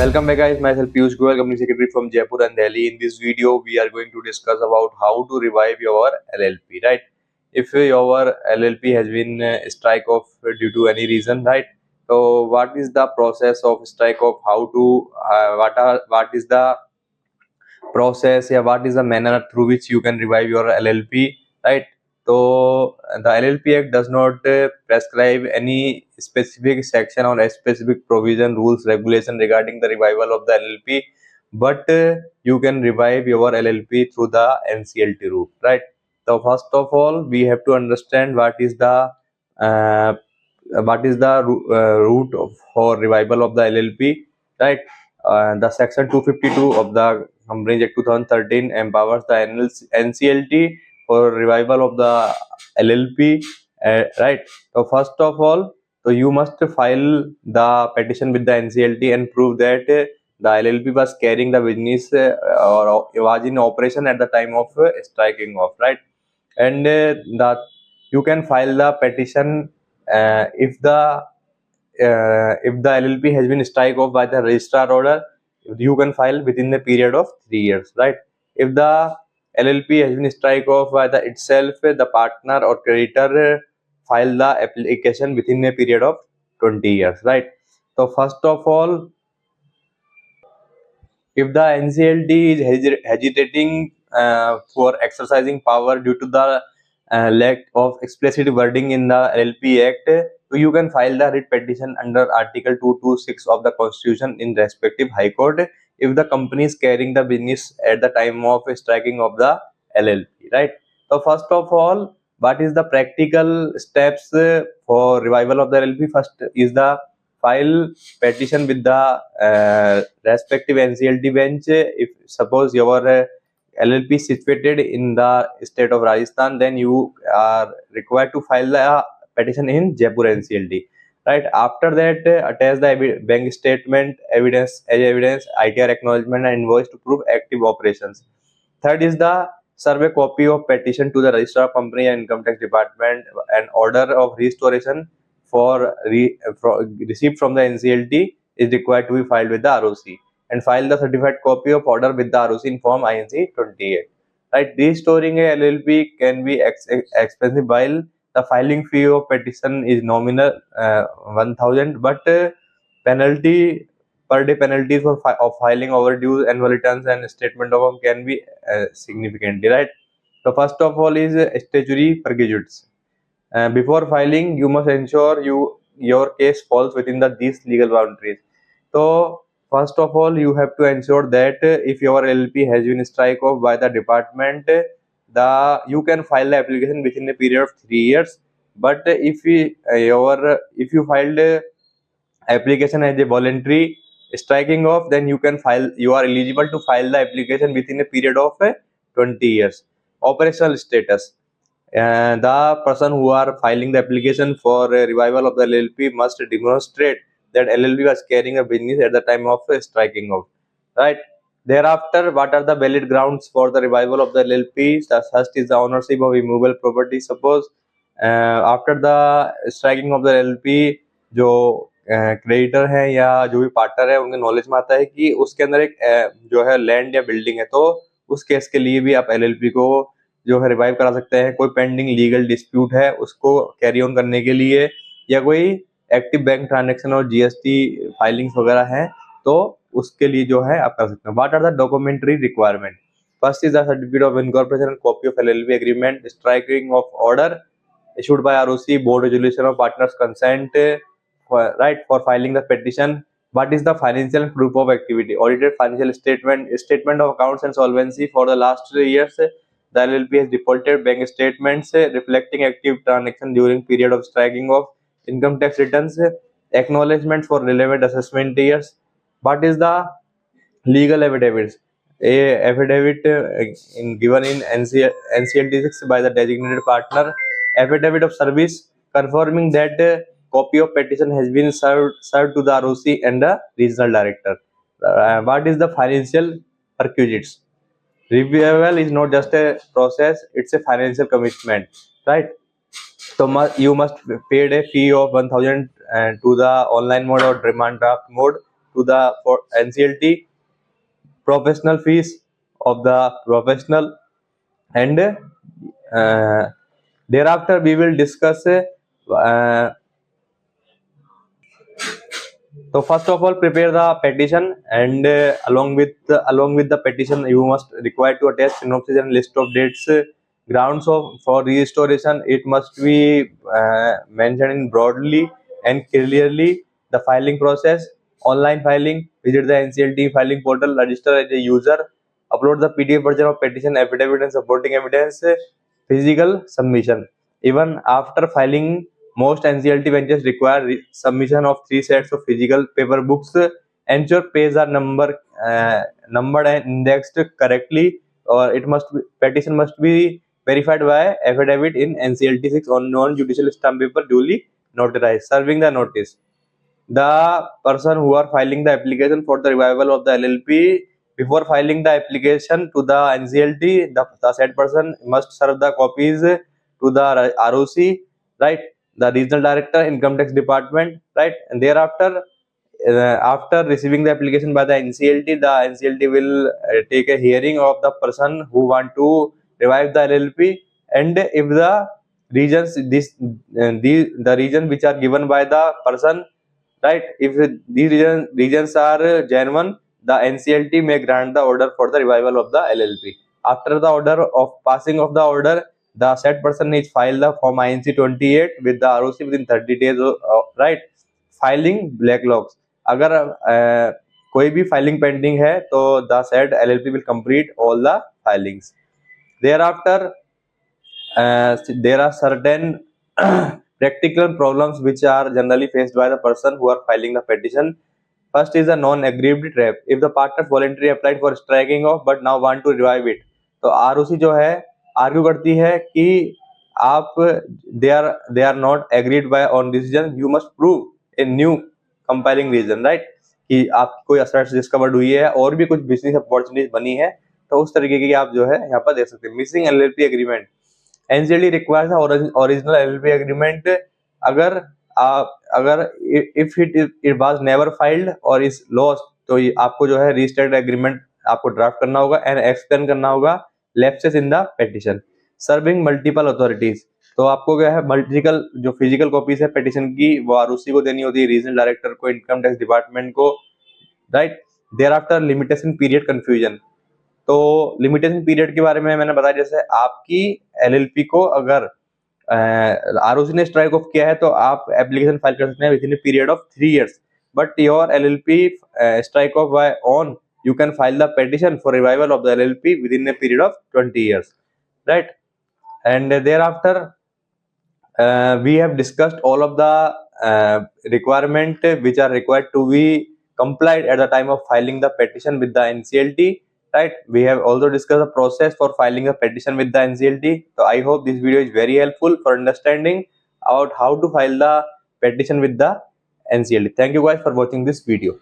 Welcome back guys, myself Piyush Goyal, Company Secretary from Jaipur and Delhi. In this video, we are going to discuss about how to revive your LLP, right? If your LLP has been strike off due to any reason, right? So what is the process of strike off? How to, what is the process, yeah, what is the manner through which you can revive your LLP, right? So the LLP Act does not prescribe any specific section or a specific provision, rules, regulation regarding the revival of the LLP, but you can revive your LLP through the NCLT route, right? So first of all, we have to understand uh, route for revival of the LLP, right? The section 252 of the Companies Act 2013 empowers the NCLT for revival of the LLP, right? So first of all, so you must file the petition with the NCLT and prove that the LLP was carrying the business or was in operation at the time of striking off, right? And the you can file the petition if the LLP has been strike off by the registrar order. You can file within the period of 3 years, right? If the LLP has been strike off by the itself, the partner or creditor file the application within a period of 20 years, right? So first of all, if the NCLT is hesitating for exercising power due to the lack of explicit wording in the LLP Act, so you can file the writ petition under Article 226 of the Constitution in respective High Court if the company is carrying the business at the time of striking of the LLP, right? So first of all, what is the practical steps for revival of the LLP? First is the file petition with the respective NCLT bench. If suppose your LLP is situated in the state of Rajasthan, then you are required to file the petition in Jaipur NCLT. Right after that, attach the bank statement, evidence, ITR acknowledgement, and invoice to prove active operations. Third is the serve a copy of petition to the Registrar of Company and Income Tax Department and order of restoration received from the NCLT is required to be filed with the ROC, and file the certified copy of order with the ROC in Form INC 28. Right, restoring a LLP can be expensive while the filing fee of petition is nominal 1000, but penalty per day penalties of filing overdue annual returns and statement of can be significantly, right? So first of all is statutory prejudice. Before filing, you must ensure your case falls within these legal boundaries. So first of all, you have to ensure that if your LLP has been strike off by the department, you can file the application within a period of 3 years. But if you filed application as a voluntary striking off, then you are eligible to file the application within a period of 20 years. Operational status. The person who are filing the application for a revival of the LLP must demonstrate that LLP was carrying a business at the time of striking off, right? Thereafter, what are the valid grounds for the revival of the LLP? The first is the ownership of immovable property. Suppose after the striking of the LLP, जो creditor है या जो भी partner है उनके knowledge में आता है कि उसके अंदर एक जो है लैंड या बिल्डिंग है, तो उस केस के लिए भी आप LLP को जो है रिवाइव करा सकते हैं. कोई पेंडिंग लीगल डिस्प्यूट है उसको कैरी ऑन करने के लिए, या कोई एक्टिव बैंक ट्रांजैक्शन और GST फाइलिंग्स वगैरह हैं, तो उसके लिए जो है आप कर सकते हैं. What are the documentary requirement? First is the certificate of incorporation and copy of LLP agreement, striking off order issued by ROC, board resolution of partners consent, for filing the petition. What is the financial proof of activity? Audited financial statement of accounts and solvency for the last 3 years. The LLP has defaulted bank statements reflecting active transaction during period of striking of income tax returns, acknowledgement for relevant assessment years. What is the legal affidavits? A affidavit given in NCLT 6 by the designated partner, affidavit of service confirming that copy of petition has been served to the ROC and the regional director. What is the financial requisites? Revival is not just a process, it's a financial commitment, right? So you must pay a fee of 1000 to the online mode or demand draft mode. to the for NCLT, professional fees of the professional, and thereafter we will discuss so first of all, prepare the petition, and along with the petition, you must require to attach synopsis and list of dates, grounds of for restoration. It must be mentioned in broadly and clearly. The filing process: online filing. Visit the NCLT filing portal, register as a user, upload the PDF version of petition, affidavit, and supporting evidence, physical submission. Even after filing, most NCLT benches require submission of 3 sets of physical paper books. Ensure pages are numbered and indexed correctly, or petition must be verified by affidavit in NCLT 6 on non-judicial stamp paper duly notarized. Serving the notice: the person who are filing the application for the revival of the LLP, before filing the application to the NCLT, the said person must serve the copies to the ROC, right, the regional director, income tax department, right, and thereafter, after receiving the application by the NCLT, the NCLT will take a hearing of the person who want to revive the LLP, and if the reasons the reasons which are given by the person, right, if these regions are genuine, the NCLT may grant the order for the revival of the LLP. After the order of passing of the order, the said person needs file the form INC 28 with the ROC within 30 days, right. Filing backlogs: अगर कोई भी filing pending है तो the said LLP will complete all the filings. Thereafter, there are certain practical problems which are generally faced by the person who are filing the petition. First is a non-aggrieved trap. If the partner voluntarily applied for striking off but now want to revive it, तो ROC जो है argue करती है कि आप they are not agreed by on decision, you must prove a new compelling reason, right, कि आप कोई assets discovered हुई है और भी कुछ business opportunities बनी है, तो उस तरीके की आप जो है यहाँ पर दे सकते हैं. Missing LLP agreement: NCLT requires the original LLP agreement. अगर if it was never filed or is lost, तो आपको जो है restated agreement आपको ड्राफ्ट करना होगा एंड एक्सप्लेन करना होगा lapses in the petition. Serving multiple authorities: तो आपको क्या है, मल्टीपल जो फिजिकल कॉपीज है पेटिशन की वो आरओसी को देनी होती है, रीजनल डायरेक्टर को, इनकम टैक्स डिपार्टमेंट को, right. There after limitation period confusion: तो लिमिटेशन पीरियड के बारे में मैंने बताया, जैसे आपकी एलएलपी को अगर आरओसी ने स्ट्राइक ऑफ किया है तो आप एप्लीकेशन फाइल कर सकते हैं within a period of 3 years, but your LLP strike off by on, you can file the petition for revival of the LLP within a period of 20 years, right. And thereafter, we have discussed all of the requirement which are required to be complied at the time of filing the petition with the NCLT, right. We have also discussed the process for filing a petition with the NCLT. So I hope this video is very helpful for understanding about how to file the petition with the NCLT. Thank you guys for watching this video.